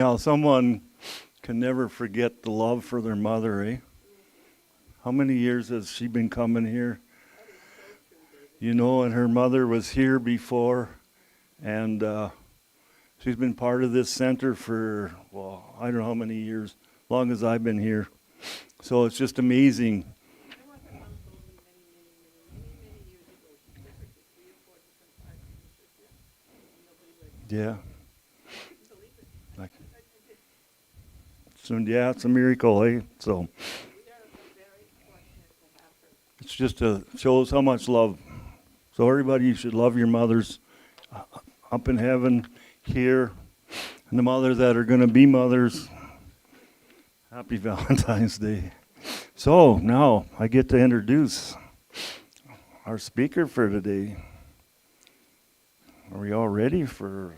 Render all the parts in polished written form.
Now, someone can never forget the love for their mother, eh? How many years has she been coming here? You know, and her mother was here before, and she's been part of this center for, well, I don't know how many years, long as I've been here. So it's just amazing. Yeah. Like, so, yeah, it's a miracle, eh? So it's just shows how much love. So everybody, you should love your mothers up in heaven, here, and the mothers that are going to be mothers. Happy Valentine's Day. So now I get to introduce our speaker for today. Are we all ready for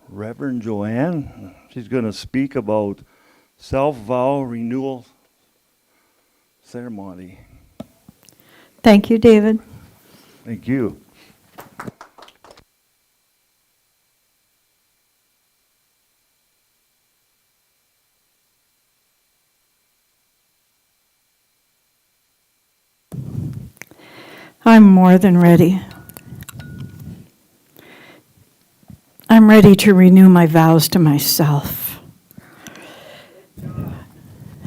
Reverend Joanne? She's going to speak about Self-Vow Renewal Ceremony. Thank you, David. Thank you. I'm more than ready. I'm ready to renew my vows to myself.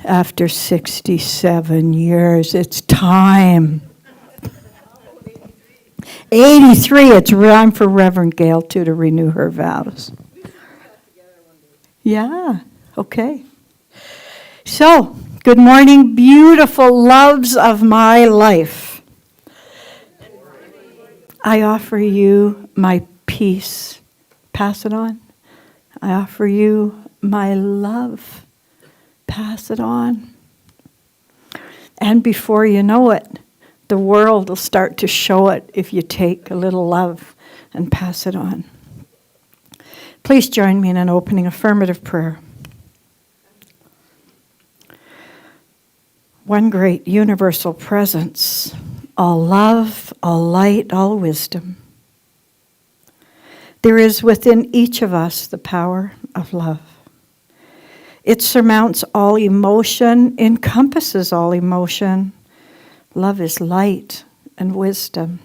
After 67 years, it's time. 83, it's time for Reverend Gail too to renew her vows. Yeah, okay. So, good morning, beautiful loves of my life. I offer you my peace. Pass it on. I offer you my love. Pass it on. And before you know it, the world will start to show it if you take a little love and pass it on. Please join me in an opening affirmative prayer. One great universal presence, all love, all light, all wisdom. There is within each of us the power of love. It surmounts all emotion, encompasses all emotion. Love is light and wisdom.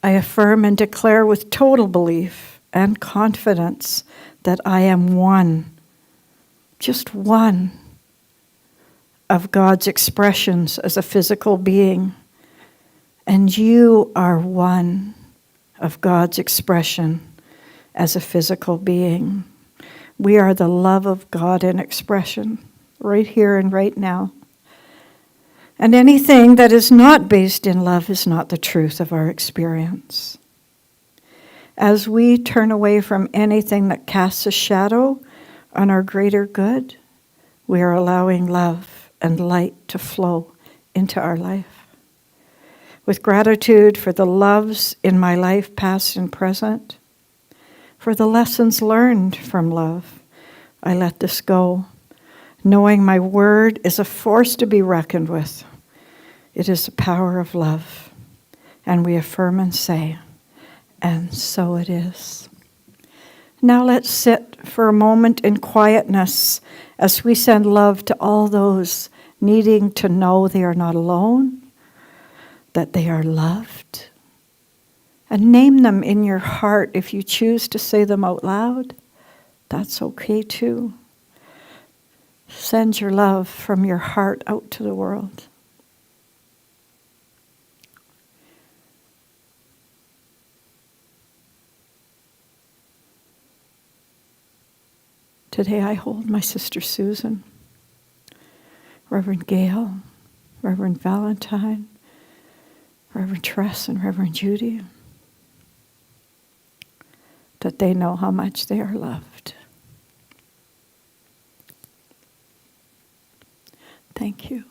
I affirm and declare with total belief and confidence that I am one, just one, of God's expressions as a physical being. And you are one of God's expression as a physical being. We are the love of God in expression, right here and right now. And anything that is not based in love is not the truth of our experience. As we turn away from anything that casts a shadow on our greater good, we are allowing love and light to flow into our life. With gratitude for the loves in my life, past and present, for the lessons learned from love, I let this go, knowing my word is a force to be reckoned with. It is the power of love. And we affirm and say, and so it is. Now let's sit for a moment in quietness as we send love to all those needing to know they are not alone, that they are loved. And name them in your heart. If you choose to say them out loud, that's okay too. Send your love from your heart out to the world. Today I hold my sister Susan, Reverend Gail, Reverend Valentine, Reverend Tress and Reverend Judy, that they know how much they are loved. Thank you.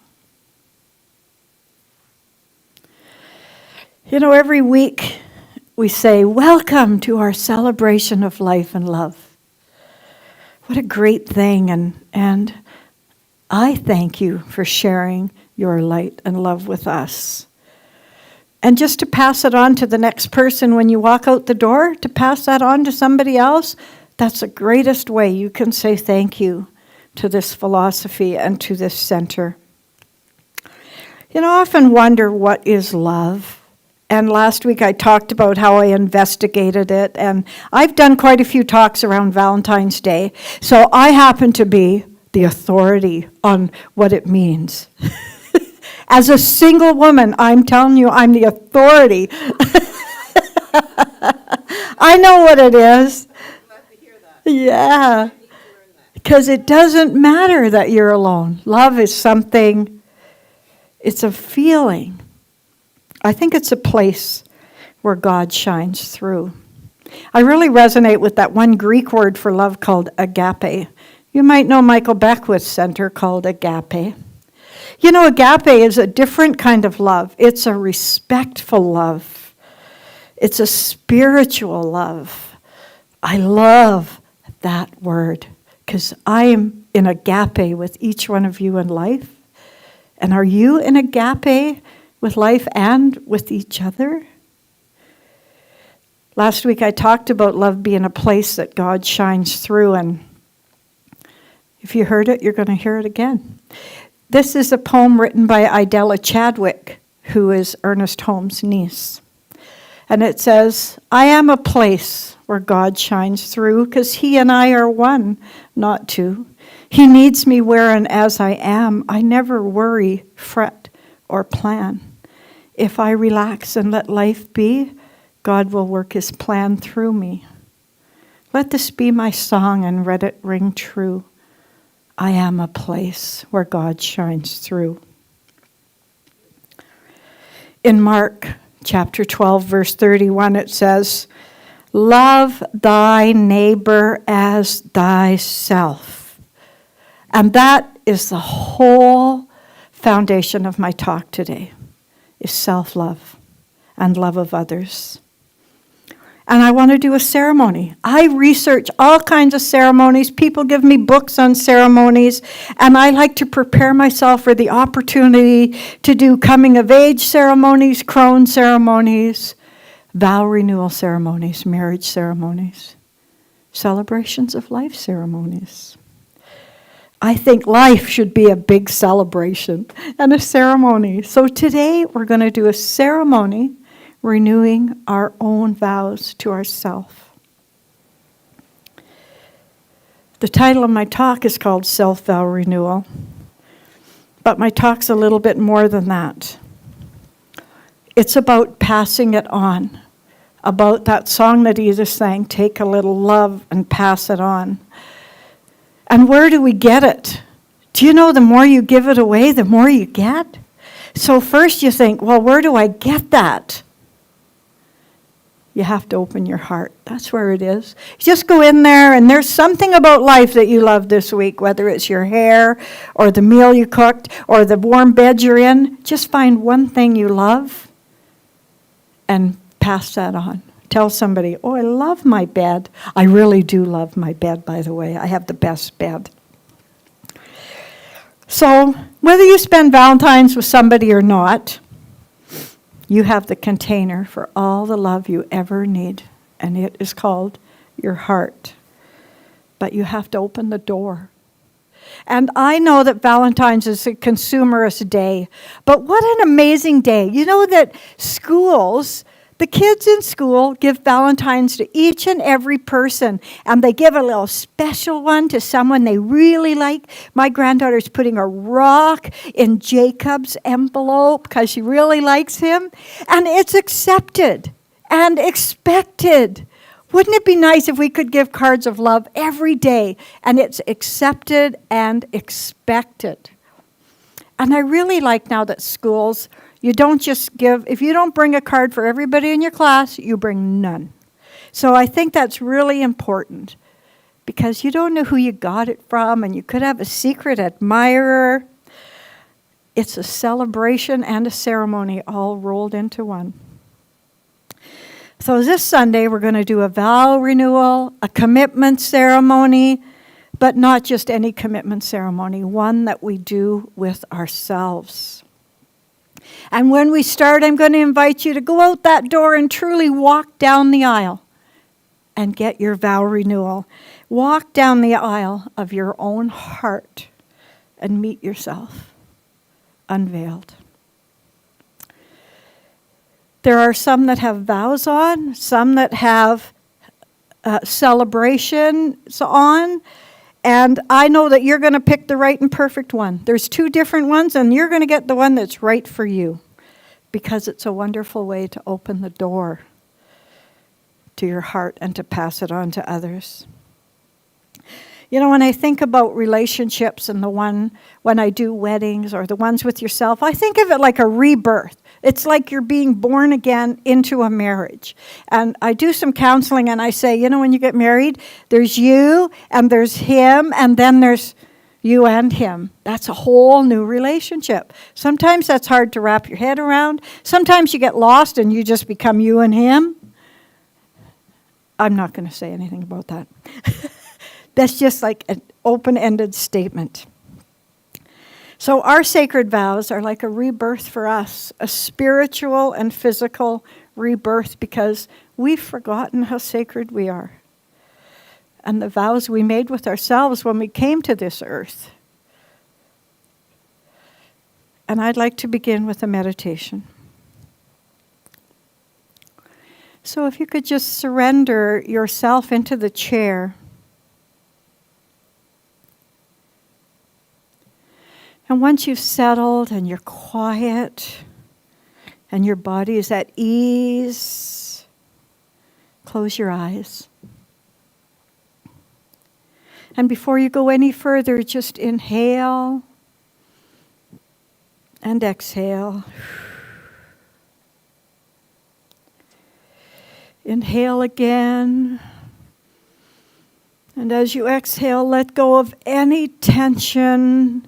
You know, every week we say, welcome to our celebration of life and love. What a great thing, and I thank you for sharing your light and love with us. And just to pass it on to the next person when you walk out the door, to pass that on to somebody else, That's the greatest way you can say thank you to this philosophy and to this center. I often wonder what is love. And last week I talked about how I investigated it. And I've done quite a few talks around Valentine's Day. So I happen to be the authority on what it means. As a single woman, I'm telling you, I'm the authority. I know what it is. Yeah. Because it doesn't matter that you're alone. Love is something, it's a feeling. I think it's a place where God shines through. I really resonate with that one Greek word for love called agape. You might know Michael Beckwith's center called agape. Agape is a different kind of love. It's a respectful love. It's a spiritual love. I love that word because I am in agape with each one of you in life. And are you in agape with life and with each other? Last week I talked about love being a place that God shines through, and if you heard it, you're going to hear it again. This is a poem written by Idella Chadwick, who is Ernest Holmes' niece. And it says, I am a place where God shines through because he and I are one, not two. He needs me where and as I am. I never worry, fret, or plan. If I relax and let life be, God will work his plan through me. Let this be my song and let it ring true. I am a place where God shines through. In Mark chapter 12, verse 31, it says, love thy neighbor as thyself. And that is the whole foundation of my talk today, is self-love and love of others. And I want to do a ceremony. I research all kinds of ceremonies. People give me books on ceremonies, and I like to prepare myself for the opportunity to do coming-of-age ceremonies, crone ceremonies, vow renewal ceremonies, marriage ceremonies, celebrations of life ceremonies. I think life should be a big celebration and a ceremony. So today we're going to do a ceremony renewing our own vows to ourselves. The title of my talk is called Self-Vow Renewal, but my talk's a little bit more than that. It's about passing it on, about that song that Edith sang, take a little love and pass it on. And where do we get it? Do you know the more you give it away, the more you get? So first you think, well, where do I get that? You have to open your heart. That's where it is. Just go in there, and there's something about life that you love this week, whether it's your hair or the meal you cooked or the warm bed you're in. Just find one thing you love and pass that on. Tell somebody, oh, I love my bed. I really do love my bed, by the way. I have the best bed. So whether you spend Valentine's with somebody or not, you have the container for all the love you ever need, and it is called your heart. But you have to open the door. And I know that Valentine's is a consumerist day, but what an amazing day. You know that schools, the kids in school give Valentine's to each and every person, and they give a little special one to someone they really like. My granddaughter's putting a rock in Jacob's envelope because she really likes him, and it's accepted and expected. Wouldn't it be nice if we could give cards of love every day, and it's accepted and expected? And I really like now that schools, you don't just give, if you don't bring a card for everybody in your class, you bring none. So I think that's really important because you don't know who you got it from, and you could have a secret admirer. It's a celebration and a ceremony all rolled into one. So this Sunday we're going to do a vow renewal, a commitment ceremony, but not just any commitment ceremony, one that we do with ourselves. And when we start, I'm going to invite you to go out that door and truly walk down the aisle. and get your vow renewal. Walk down the aisle of your own heart and meet yourself unveiled. There are some that have vows on, some that have celebrations on, and I know that you're going to pick the right and perfect one. There's 2 different ones, and you're going to get the one that's right for you, because it's a wonderful way to open the door to your heart and to pass it on to others. You know, when I think about relationships and when I do weddings or the ones with yourself, I think of it like a rebirth. It's like you're being born again into a marriage. And I do some counseling and I say, you know, when you get married, there's you and there's him and then there's you and him. That's a whole new relationship. Sometimes that's hard to wrap your head around. Sometimes you get lost and you just become you and him. I'm not going to say anything about that. That's just like an open-ended statement. So our sacred vows are like a rebirth for us, a spiritual and physical rebirth, because we've forgotten how sacred we are and the vows we made with ourselves when we came to this earth. And I'd like to begin with a meditation. So if you could just surrender yourself into the chair. And once you've settled and you're quiet and your body is at ease, close your eyes. And before you go any further, just inhale and exhale. Inhale again. And as you exhale, let go of any tension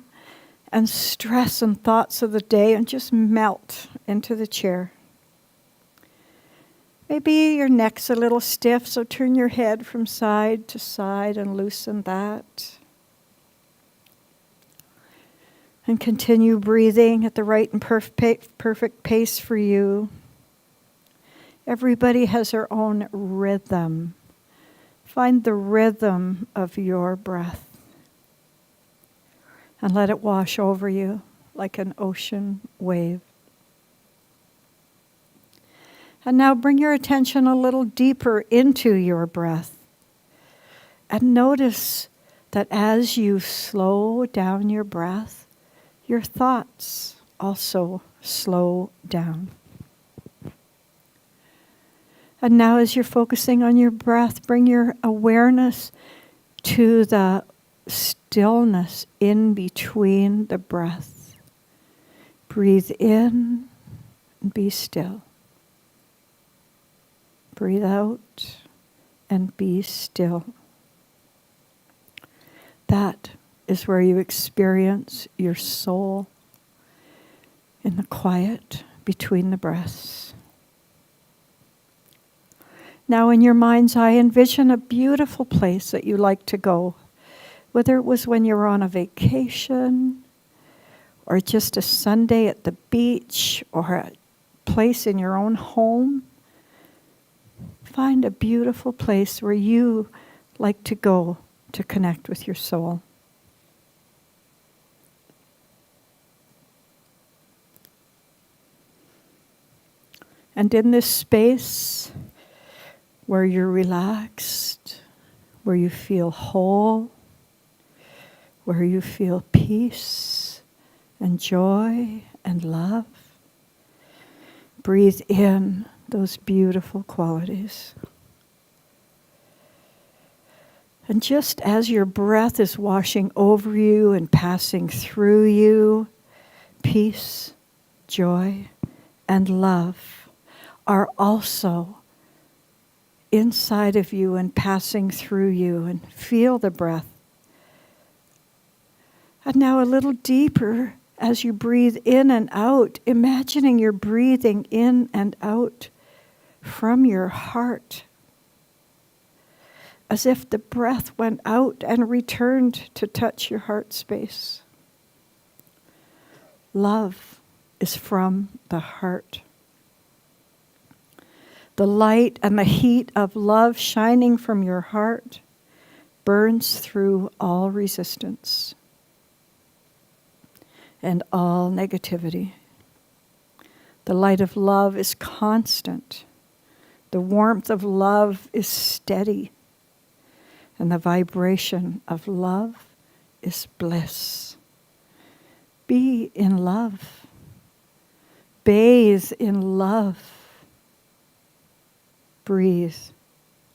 and stress and thoughts of the day and just melt into the chair. Maybe your neck's a little stiff, so turn your head from side to side and loosen that. And continue breathing at the right and perfect pace for you. Everybody has their own rhythm. Find the rhythm of your breath. And let it wash over you like an ocean wave. And now bring your attention a little deeper into your breath. And notice that as you slow down your breath, your thoughts also slow down. And now as you're focusing on your breath, bring your awareness to the stillness in between the breath. Breathe in and be still. Breathe out and be still. That is where you experience your soul in the quiet between the breaths. Now in your mind's eye, envision a beautiful place that you like to go. Whether it was when you were on a vacation, or just a Sunday at the beach, or a place in your own home, find a beautiful place where you like to go to connect with your soul. And in this space where you're relaxed, where you feel whole, where you feel peace and joy and love, breathe in those beautiful qualities. And just as your breath is washing over you and passing through you, peace, joy, and love are also inside of you and passing through you. And feel the breath. And now a little deeper as you breathe in and out, imagining you're breathing in and out from your heart, as if the breath went out and returned to touch your heart space. Love is from the heart. The light and the heat of love shining from your heart burns through all resistance and all negativity. The light of love is constant. The warmth of love is steady. And the vibration of love is bliss. Be in love. Bathe in love. Breathe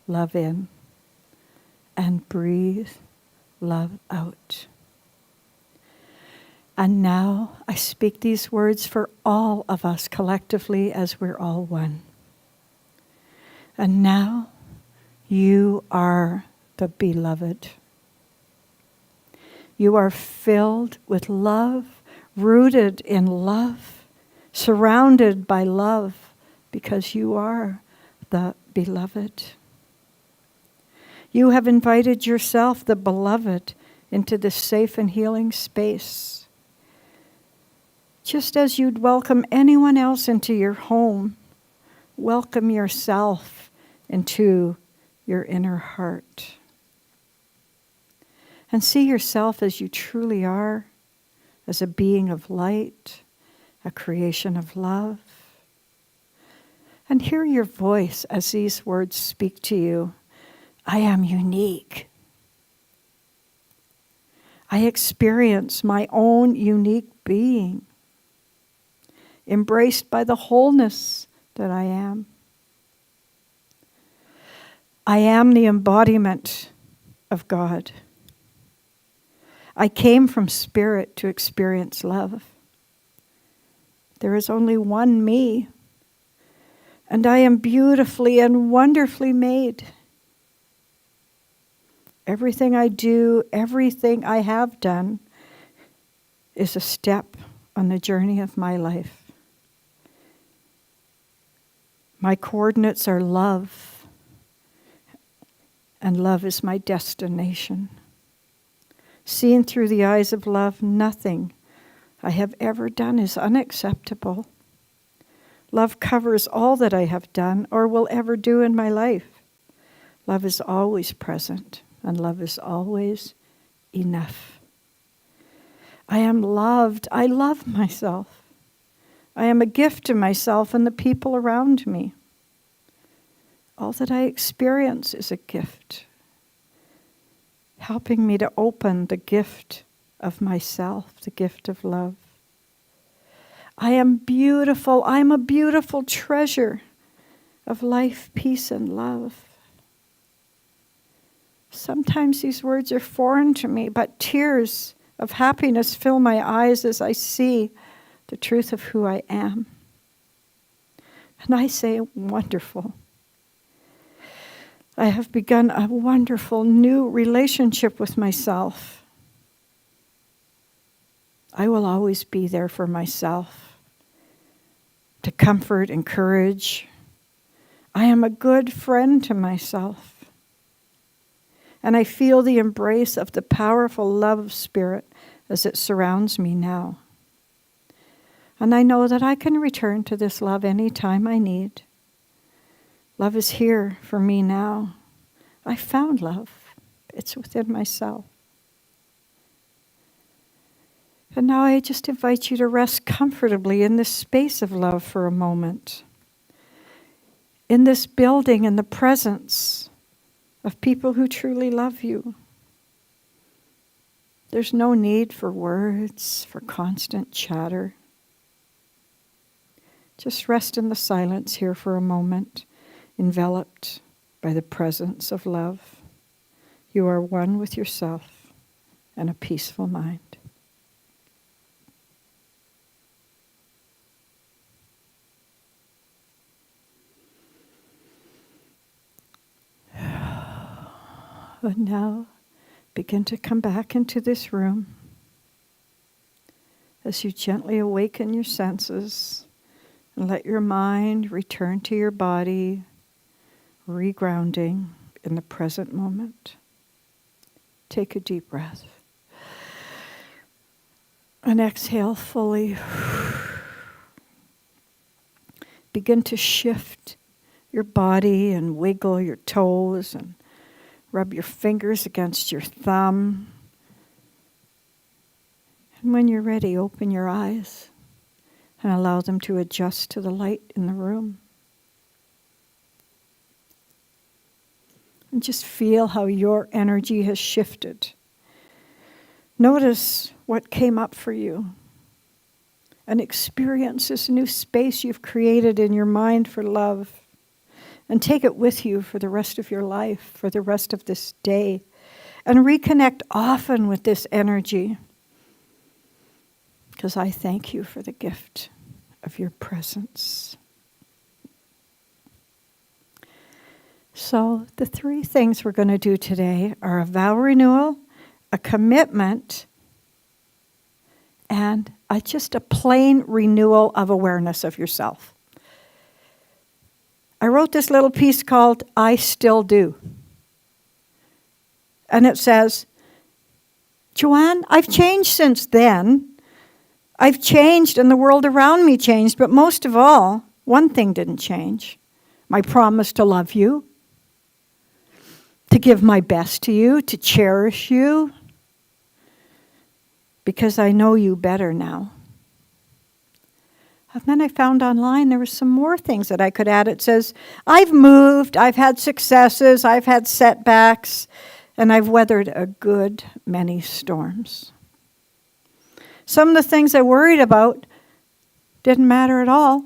love in and breathe love out. And now I speak these words for all of us collectively as we're all one. And now you are the beloved. You are filled with love, rooted in love, surrounded by love, because you are the beloved. You have invited yourself, the beloved, into this safe and healing space. Just as you'd welcome anyone else into your home, welcome yourself into your inner heart. And see yourself as you truly are, as a being of light, a creation of love. And hear your voice as these words speak to you. I am unique. I experience my own unique being, embraced by the wholeness that I am. I am the embodiment of God. I came from spirit to experience love. There is only one me, and I am beautifully and wonderfully made. Everything I do, everything I have done, is a step on the journey of my life. My coordinates are love, and love is my destination. Seen through the eyes of love, nothing I have ever done is unacceptable. Love covers all that I have done or will ever do in my life. Love is always present, and love is always enough. I am loved. I love myself. I am a gift to myself and the people around me. All that I experience is a gift, helping me to open the gift of myself, the gift of love. I am beautiful. I am a beautiful treasure of life, peace, and love. Sometimes these words are foreign to me, but tears of happiness fill my eyes as I see the truth of who I am. And I say, wonderful. I have begun a wonderful new relationship with myself. I will always be there for myself, to comfort, encourage. I am a good friend to myself. And I feel the embrace of the powerful love spirit as it surrounds me now. And I know that I can return to this love anytime I need. Love is here for me now. I found love. It's within myself. And now I just invite you to rest comfortably in this space of love for a moment. In this building, in the presence of people who truly love you. There's no need for words, for constant chatter. Just rest in the silence here for a moment, enveloped by the presence of love. You are one with yourself and a peaceful mind. And now begin to come back into this room as you gently awaken your senses and let your mind return to your body, regrounding in the present moment. Take a deep breath and exhale fully. Begin to shift your body and wiggle your toes and rub your fingers against your thumb. And when you're ready, open your eyes and allow them to adjust to the light in the room. And just feel how your energy has shifted. Notice what came up for you. And experience this new space you've created in your mind for love. And take it with you for the rest of your life, for the rest of this day. And reconnect often with this energy. Because I thank you for the gift of your presence. So the three things we're going to do today are a vow renewal, a commitment, and just a plain renewal of awareness of yourself. I wrote this little piece called I Still Do. And it says, Joanne, I've changed since then. I've changed and the world around me changed, but most of all, one thing didn't change. My promise to love you, to give my best to you, to cherish you, because I know you better now. And then I found online there were some more things that I could add. It says, I've moved, I've had successes, I've had setbacks, and I've weathered a good many storms. Some of the things I worried about didn't matter at all.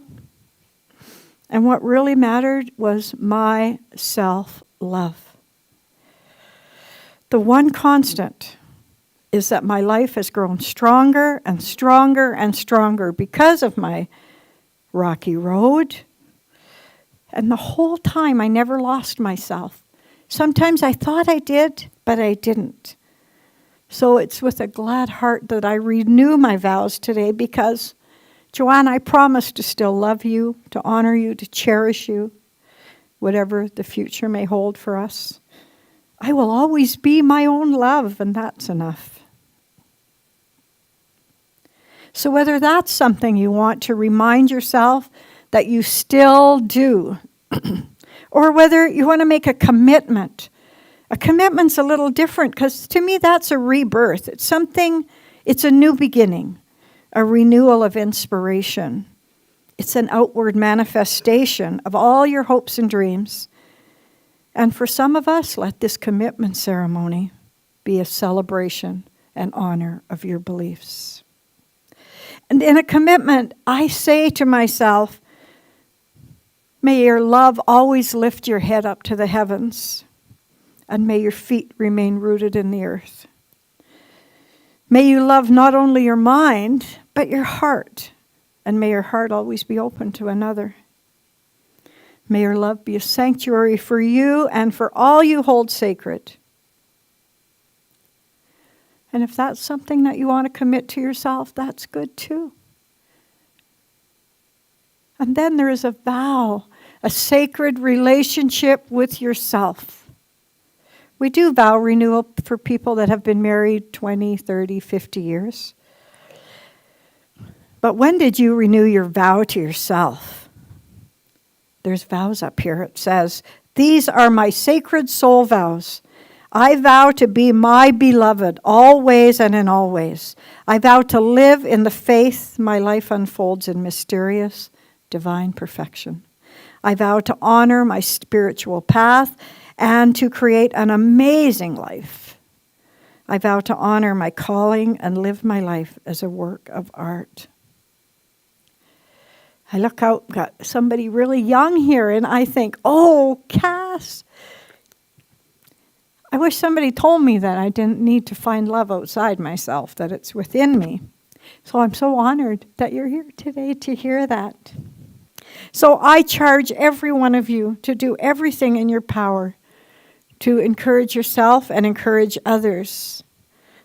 And what really mattered was my self-love. The one constant is that my life has grown stronger and stronger and stronger because of my rocky road. And the whole time I never lost myself. Sometimes I thought I did, but I didn't. So it's with a glad heart that I renew my vows today because, Joanne, I promise to still love you, to honor you, to cherish you, whatever the future may hold for us. I will always be my own love, and that's enough. So whether that's something you want to remind yourself that you still do, or whether you want to make a commitment. A commitment's a little different because to me that's a rebirth. It's a new beginning, a renewal of inspiration. It's an outward manifestation of all your hopes and dreams. And for some of us, let this commitment ceremony be a celebration and honor of your beliefs. And in a commitment, I say to myself, may your love always lift your head up to the heavens, and may your feet remain rooted in the earth. May you love not only your mind, but your heart, and may your heart always be open to another. May your love be a sanctuary for you and for all you hold sacred. And if that's something that you want to commit to yourself, that's good too. And then there is a vow, a sacred relationship with yourself. We do vow renewal for people that have been married 20, 30, 50 years. But when did you renew your vow to yourself? There's vows up here. It says, these are my sacred soul vows. I vow to be my beloved always and in all ways. I vow to live in the faith my life unfolds in mysterious, divine perfection. I vow to honor my spiritual path and to create an amazing life. I vow to honor my calling and live my life as a work of art. I look out, got somebody really young here, and I think, oh, Cass, I wish somebody told me that I didn't need to find love outside myself, that it's within me. So I'm so honored that you're here today to hear that. So I charge every one of you to do everything in your power to encourage yourself and encourage others.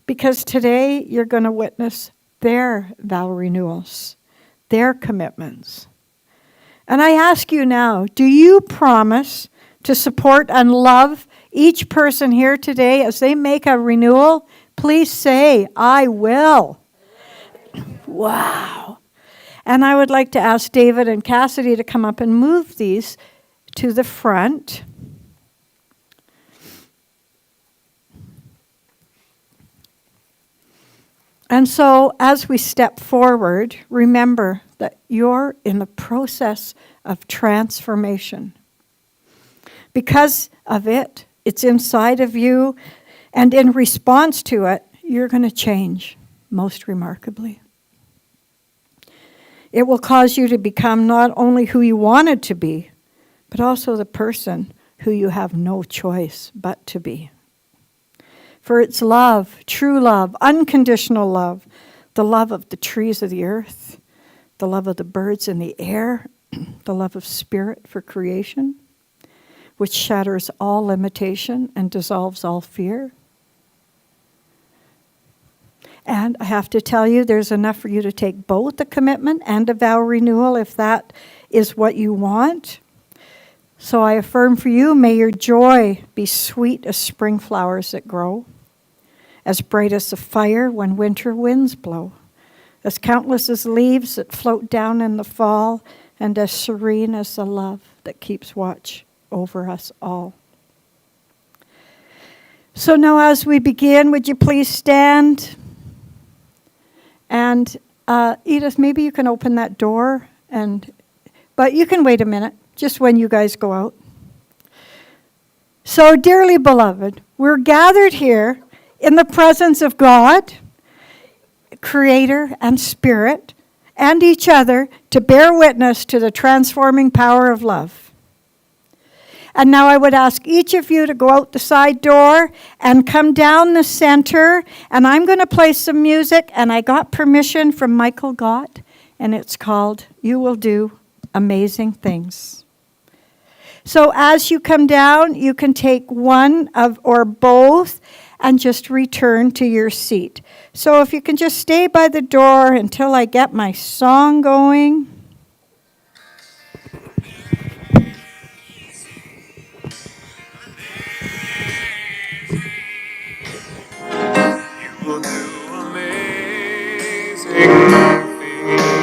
Because today you're going to witness their vow renewals, their commitments. And I ask you now, do you promise to support and love each person here today as they make a renewal? Please say, I will. Wow. And I would like to ask David and Cassidy to come up and move these to the front. And so as we step forward, remember that you're in the process of transformation. Because of it, it's inside of you, and in response to it, you're going to change most remarkably. It will cause you to become not only who you wanted to be, but also the person who you have no choice but to be. For it's love, true love, unconditional love, the love of the trees of the earth, the love of the birds in the air, the love of spirit for creation, which shatters all limitation and dissolves all fear. And I have to tell you, there's enough for you to take both a commitment and a vow renewal if that is what you want. So I affirm for you, may your joy be sweet as spring flowers that grow, as bright as the fire when winter winds blow, as countless as leaves that float down in the fall, and as serene as the love that keeps watch over us all. So now as we begin, would you please stand? And Edith, maybe you can open that door, but you can wait a minute, just when you guys go out. So, dearly beloved, we're gathered here in the presence of God, Creator and Spirit, and each other to bear witness to the transforming power of love. And now I would ask each of you to go out the side door and come down the center, and I'm going to play some music, and I got permission from Michael Gott, and it's called You Will Do Amazing Things. So as you come down, you can take one of or both and just return to your seat. So if you can just stay by the door until I get my song going. You will do amazing things.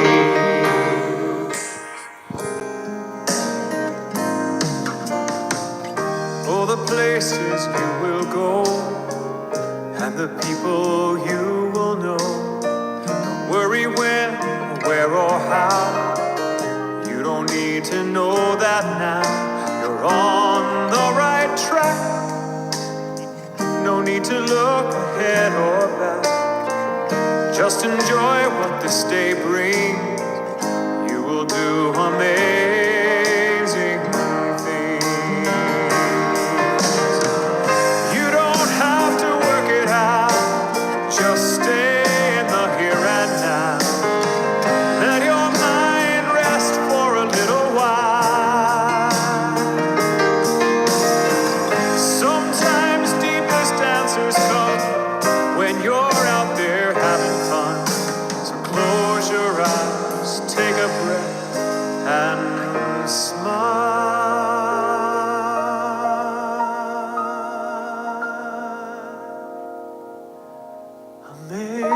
Oh, the places you will go and the people you will know. Don't worry when, where, or how. You don't need to know that now. You're on the right track. No need to look ahead or back. Just enjoy what this day brings. You will do amazing things. You don't have to work it out. Just stay in the here and now. Let your mind rest for a little while. Sometimes deepest answers come when you're out there having fun. So close your eyes, take a breath, and smile. Amazing,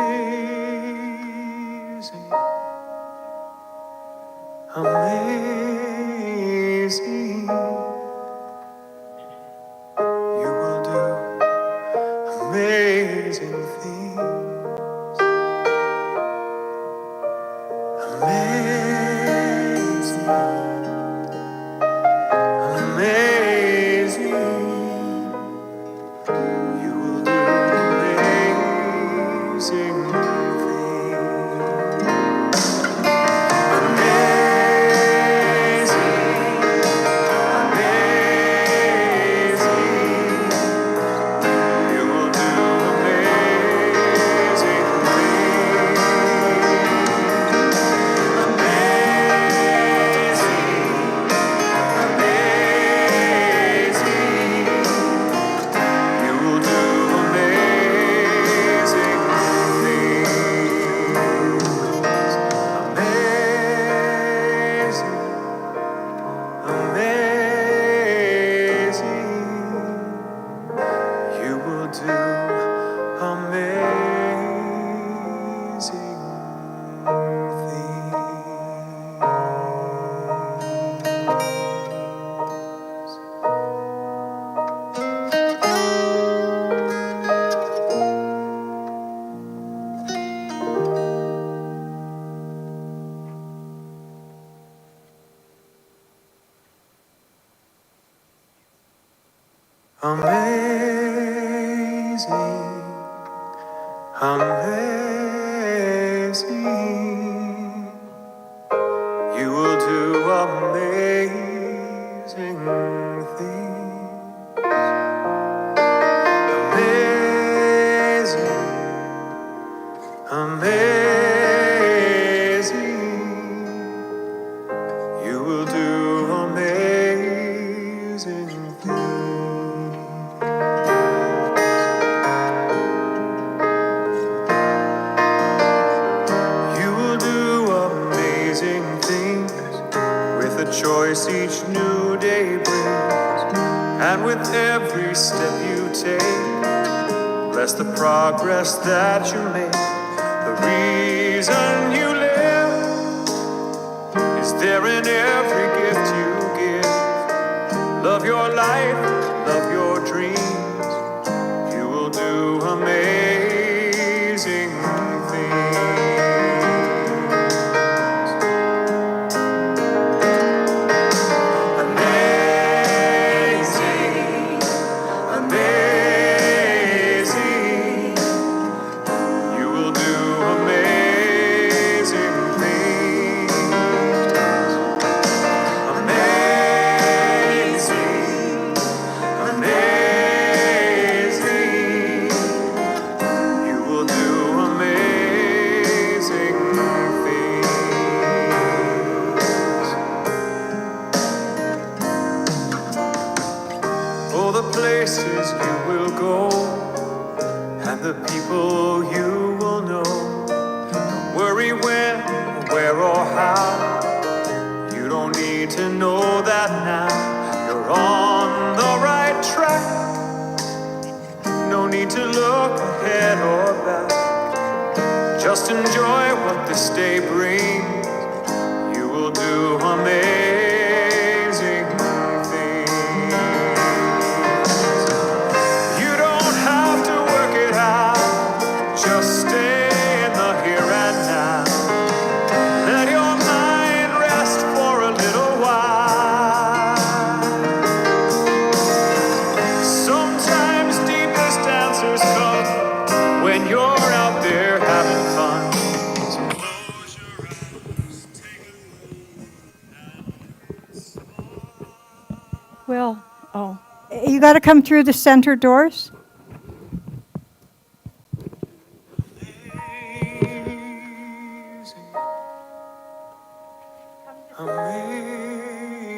amazing. You will do amazing things. Amazing, amazing. You will do amazing things. Amazing, amazing. You will do amazing things. amazing. You will do amazing things. Amazing, amazing. You will do amazing things. You will do amazing things with the choice each new day brings, and with every step you take. Bless the progress that you make. The reason you live is there in every gift you give. Love your life, love your dreams. You will do amazing things. Amazing, amazing. You will do amazing things. Amazing, amazing. You will do amazing things. Oh, the places you will go, and the people you will know. Don't worry when, where, or how. You don't need to know that now. You're on the right track. No need to look ahead or back. Just enjoy what this day brings. You will do amazing things. You don't have to work it out. Just stay in the here and now. Let your mind rest for a little while. Sometimes deepest answers come when you're out there having fun. So close your eyes, take a Will, oh, you got to come through the center doors.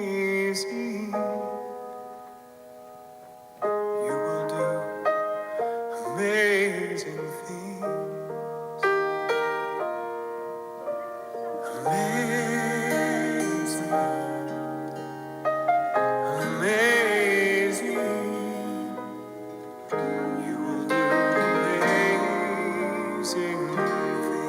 amazing. You will do amazing things. Amazing, amazing. You will do amazing things.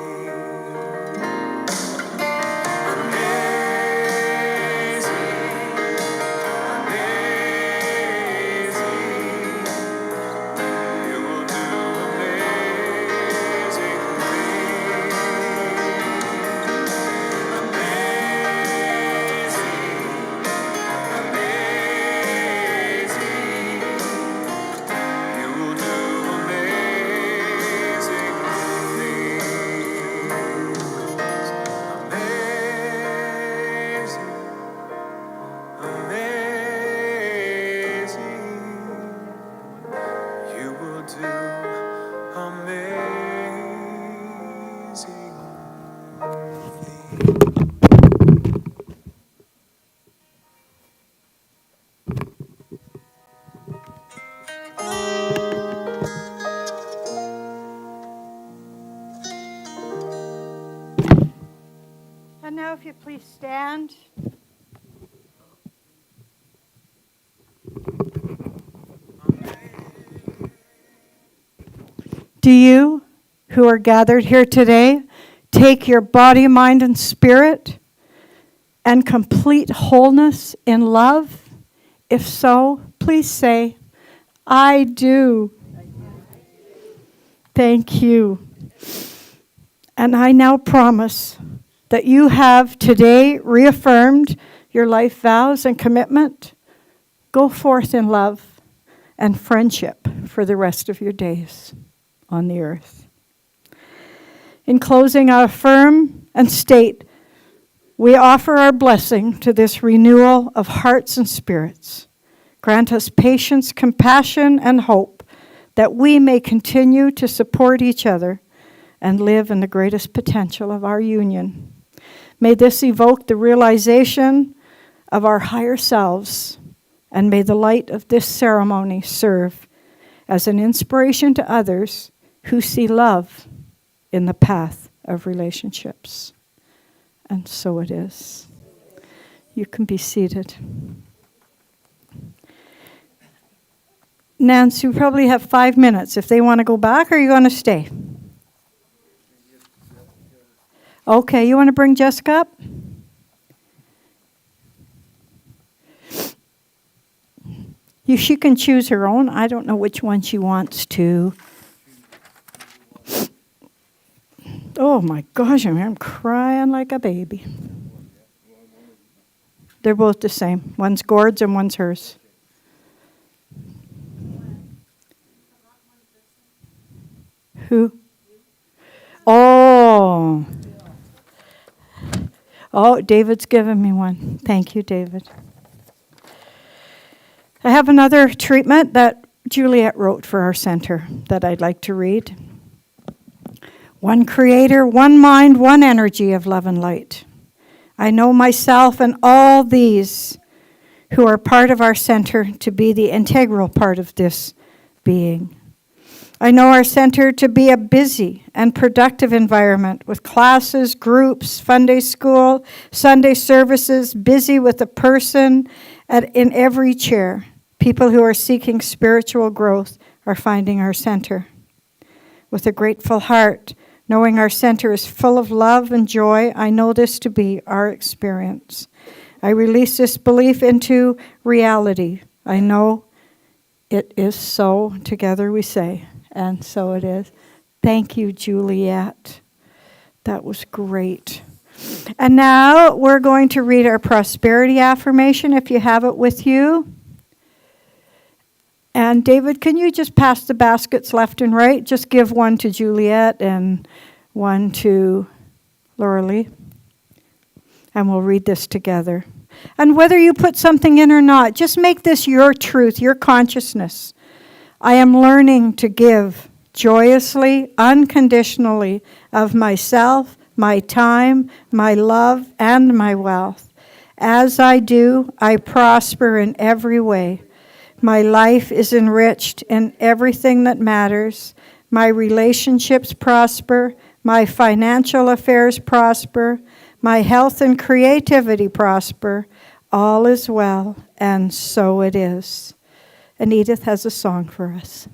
And now if you please stand. Do you, who are gathered here today, take your body, mind, and spirit and complete wholeness in love? If so, please say, I do. Thank you. And I now promise that you have today reaffirmed your life vows and commitment. Go forth in love and friendship for the rest of your days on the earth. In closing, I affirm and state we offer our blessing to this renewal of hearts and spirits. Grant us patience, compassion, and hope that we may continue to support each other and live in the greatest potential of our union. May this evoke the realization of our higher selves, and may the light of this ceremony serve as an inspiration to others who see love in the path of relationships. And so it is. You can be seated. Nancy, we probably have 5 minutes. If they want to go back, or are you going to stay? Okay, you want to bring Jessica up? She can choose her own. I don't know which one she wants to. Oh my gosh, I'm crying like a baby. They're both the same. One's Gord's and one's hers. Who? Oh, David's given me one. Thank you, David. I have another treatment that Juliet wrote for our center that I'd like to read. One creator, one mind, one energy of love and light. I know myself and all these who are part of our center to be the integral part of this being. I know our center to be a busy and productive environment with classes, groups, Sunday school, Sunday services, busy with a person in every chair. People who are seeking spiritual growth are finding our center. With a grateful heart, knowing our center is full of love and joy, I know this to be our experience. I release this belief into reality. I know it is so. Together we say, and so it is. Thank you, Juliet. That was great. And now we're going to read our prosperity affirmation, if you have it with you. And David, can you just pass the baskets left and right? Just give one to Juliet and one to Laura Lee. And we'll read this together. And whether you put something in or not, just make this your truth, your consciousness. I am learning to give joyously, unconditionally of myself, my time, my love, and my wealth. As I do, I prosper in every way. My life is enriched in everything that matters. My relationships prosper. My financial affairs prosper. My health and creativity prosper. All is well, and so it is. And Edith has a song for us.